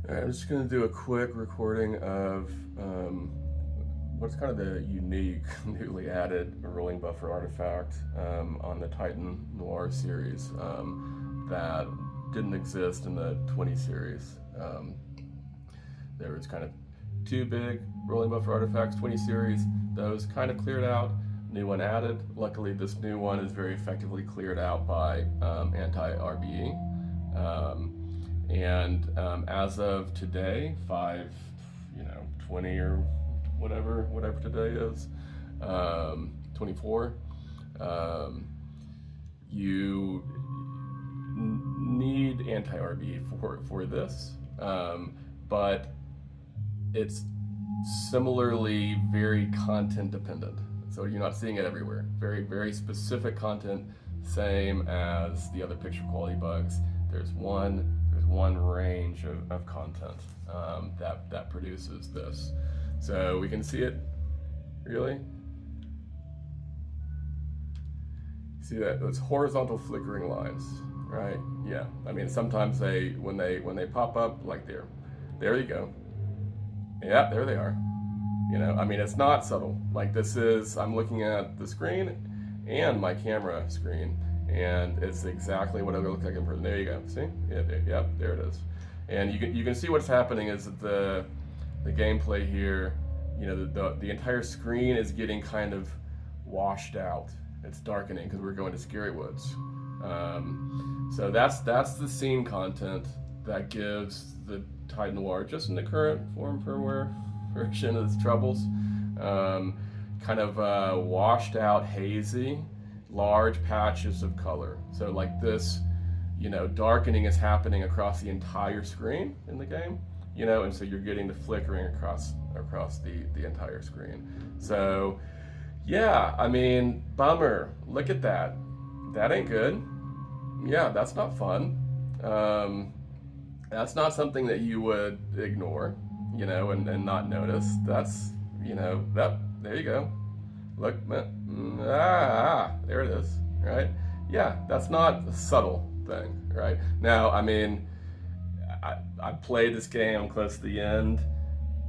All right, I'm just going to do a quick recording of what's kind of the unique, newly added rolling buffer artifact on the Titan Noir series that didn't exist in the 20 series. There was kind of two big rolling buffer artifacts, 20 series. Those kind of cleared out. New one added. Luckily, this new one is very effectively cleared out by Anti-RBE. As of today, 20 or whatever today is, 24, you need anti-RBE for this, but it's similarly very content dependent. So you're not seeing it everywhere. Very, very specific content, same as the other picture quality bugs. There's one range of content that produces this. So we can see it, really? See that? Those horizontal flickering lines, right? Yeah, I mean, sometimes when they pop up, like there you go. Yeah, there they are. You know, I mean, it's not subtle. Like I'm looking at the screen and my camera screen, and it's exactly what it would look like in person. There you go. See? Yeah, there it is. And you can see what's happening is that the gameplay here, you know, the entire screen is getting kind of washed out. It's darkening because we're going to Scary Woods. So that's the scene content that gives the Titan Noir, just in the current firmware version of its troubles, kind of washed out, hazy, large patches of color. So like this, you know, darkening is happening across the entire screen in the game, you know, and so you're getting the flickering across the entire screen. So yeah, I mean, bummer. Look at that. That ain't good. Yeah, that's not fun. That's not something that you would ignore, you know, and not notice. That's, you know, there you go. Look, there it is, right? Yeah, that's not a subtle thing, right? Now, I mean, I played this game, I'm close to the end.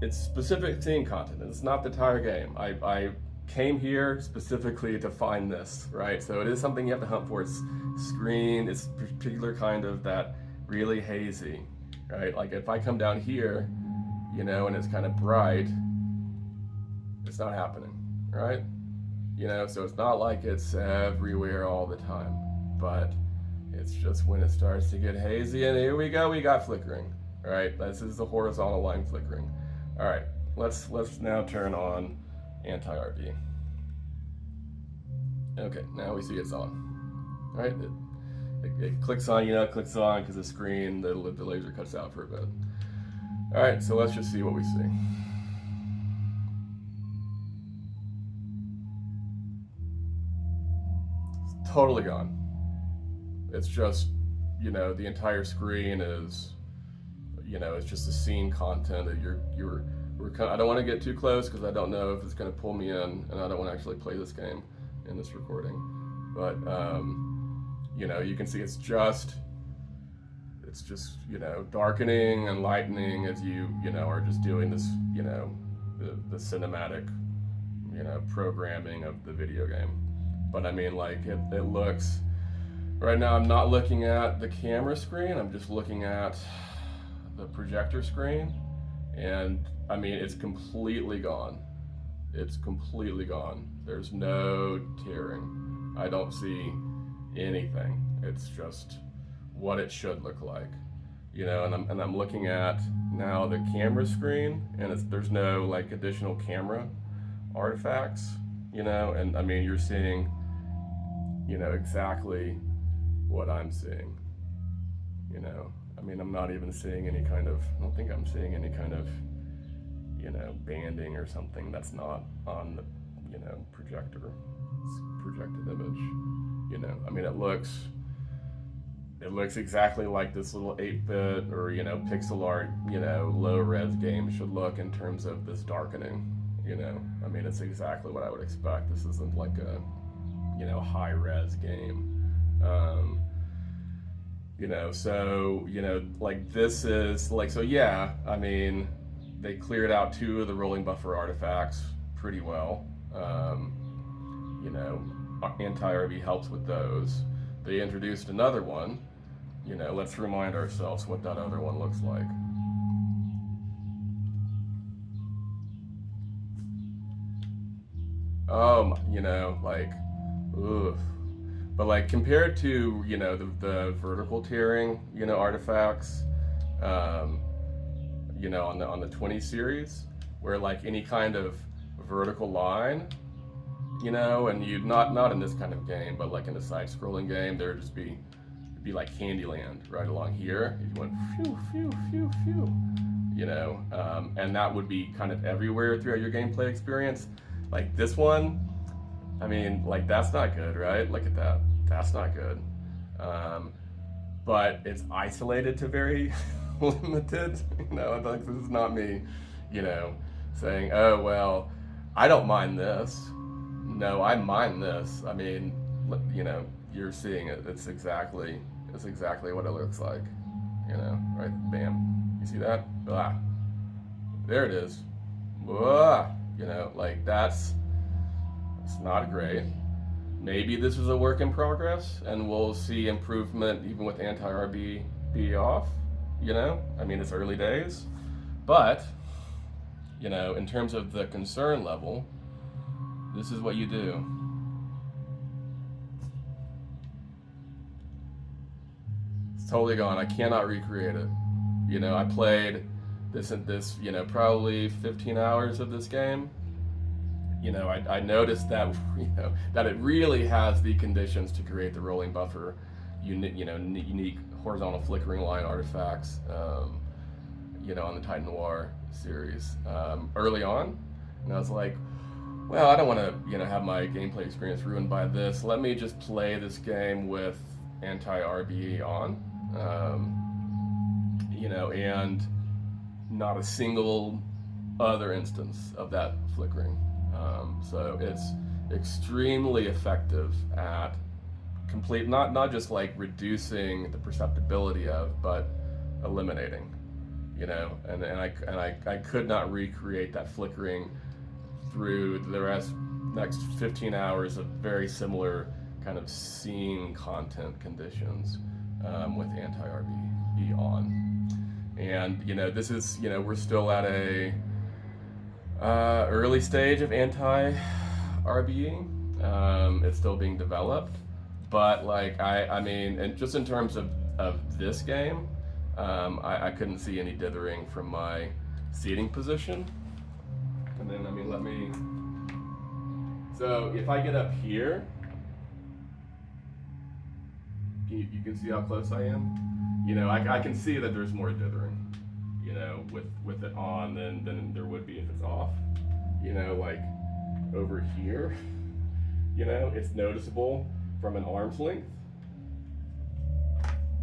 It's specific scene content. It's not the entire game. I came here specifically to find this, right? So it is something you have to hunt for. It's screen, it's particular kind of that really hazy, right? Like if I come down here, you know, and it's kind of bright, it's not happening, right? You know, so it's not like it's everywhere all the time, but it's just when it starts to get hazy, and here we go, we got flickering, all right? This is the horizontal line flickering. All right, let's now turn on Anti-RBE. Okay, now we see it's on, all right? It clicks on, you know, it clicks on because the screen, the laser cuts out for a bit. All right, so let's just see what we see. It's totally gone. It's just, you know, the entire screen is, you know, it's just the scene content that I don't want to get too close because I don't know if it's going to pull me in, and I don't want to actually play this game in this recording. But, you know, you can see it's just, you know, darkening and lightening as you know, are just doing this, you know, the cinematic, you know, programming of the video game. But I mean, like, it looks, right now I'm not looking at the camera screen, I'm just looking at the projector screen, and I mean, it's completely gone. It's completely gone. There's no tearing. I don't see anything. It's just what it should look like, you know. And I'm looking at now the camera screen, and there's no like additional camera artifacts, you know. And I mean, you're seeing, you know, exactly what I'm seeing, you know. I mean, I'm not even seeing any kind of, I don't think I'm seeing any kind of, you know, banding or something that's not on the, you know, projected image, you know. I mean, it looks exactly like this little 8-bit or, you know, pixel art, you know, low res game should look in terms of this darkening, you know. I mean, it's exactly what I would expect. This isn't like a, you know, high res game. So, like this is like, so yeah, I mean, they cleared out two of the rolling buffer artifacts pretty well. Anti-RBE helps with those. They introduced another one. Let's remind ourselves what that other one looks like. Like, oof. But like compared to, the vertical tearing, artifacts, on the 20 series, where like any kind of vertical line, and you'd not in this kind of game, but like in a side-scrolling game, there'd just be like Candyland right along here. You went phew, phew, phew, phew, and that would be kind of everywhere throughout your gameplay experience. Like this one, I mean, like that's not good, right? Look at that. That's not good. But it's isolated to very limited. Like this is not me, saying, oh well, I don't mind this. No, I mind this. I mean, you're seeing it. It's exactly what it looks like. Right? Bam. You see that? Ah, there it is. Ah, like that's not great. Maybe this is a work in progress, and we'll see improvement even with anti-RBE off. I mean, it's early days, but in terms of the concern level, this is what you do. It's totally gone. I cannot recreate it. I played this probably 15 hours of this game. I noticed that that it really has the conditions to create the rolling buffer, unique horizontal flickering line artifacts, on the Titan Noir series early on, and I was like, well, I don't want to have my gameplay experience ruined by this. Let me just play this game with anti-RBE on, and not a single other instance of that flickering. So it's extremely effective at not just like reducing the perceptibility of, but eliminating, and I could not recreate that flickering through the next 15 hours of very similar kind of scene content conditions with anti-RBE on. And this is we're still at a early stage of anti-RBE. It's still being developed, but like I mean, and just in terms of this game, I couldn't see any dithering from my seating position. And then so if I get up here, you can see how close I am. I can see that there's more dithering, with it on than there would be if it's off. Like over here, it's noticeable from an arm's length.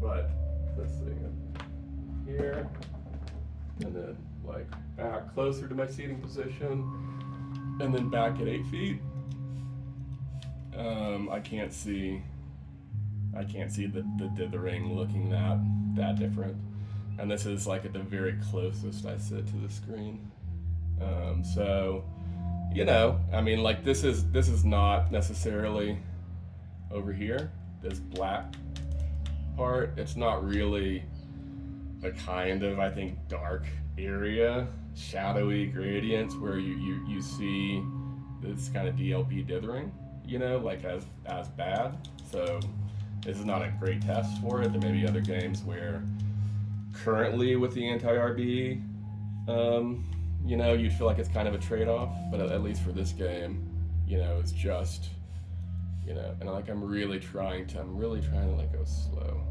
But let's see, here, and then like back closer to my seating position, and then back at 8 feet. I can't see the dithering looking that different. And this is like at the very closest I sit to the screen. So, I mean, like this is not necessarily over here, this black part. It's not really the kind of, I think, dark area, shadowy gradients where you see this kind of DLP dithering, like as bad. So this is not a great test for it. There may be other games where currently with the anti-RBE, you'd feel like it's kind of a trade-off, but at least for this game, it's just, and like I'm really trying to like go slow.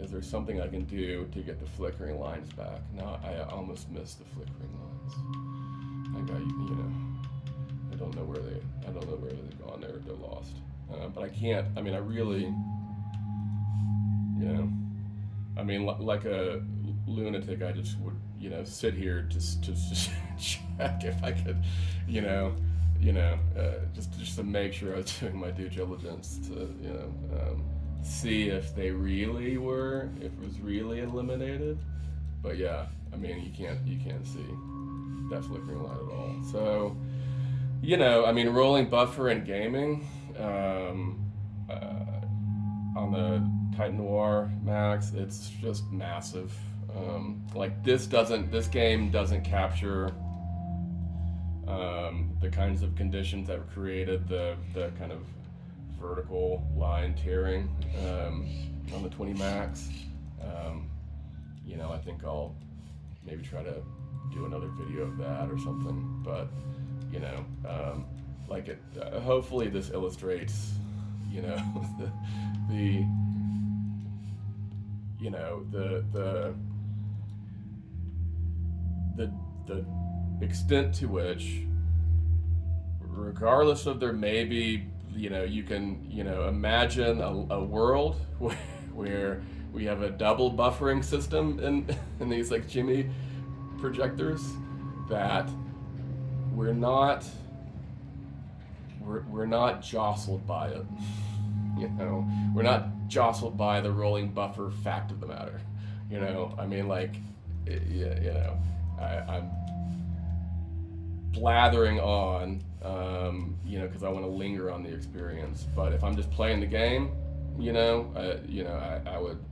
Is there something I can do to get the flickering lines back? No, I almost missed the flickering lines. I don't know where they've gone. They're lost. But I can't. I mean, I really, like a lunatic, I just would, sit here just check if I could, just to make sure I was doing my due diligence to, see if they really were, if it was really eliminated. But yeah, I mean, you can't see that flickering light at all. So, I mean, rolling buffer in gaming, on the Titan Noir Max, it's just massive. Like this game doesn't capture the kinds of conditions that created the kind of vertical line tearing on the 20 Max. I think I'll maybe try to do another video of that or something. But like it. Hopefully, this illustrates the the extent to which, regardless of there may be, you can imagine a world where we have a double buffering system in these like Jimmy projectors, that we're not jostled by it. We're not jostled by the rolling buffer fact of the matter. I mean, like, I'm blathering on, because I want to linger on the experience. But if I'm just playing the game, I would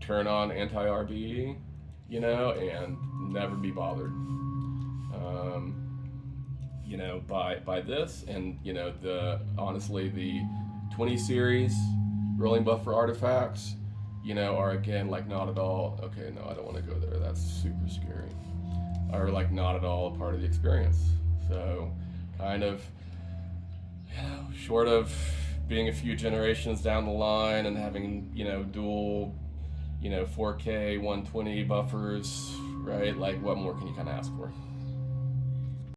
turn on Anti-RBE, and never be bothered. By this, and honestly, the 20 series rolling buffer artifacts, are again like not at all. Okay, no, I don't want to go there. That's super scary. Are like not at all a part of the experience. So, kind of, short of being a few generations down the line and having dual, 4K 120 buffers, right? Like, what more can you kind of ask for?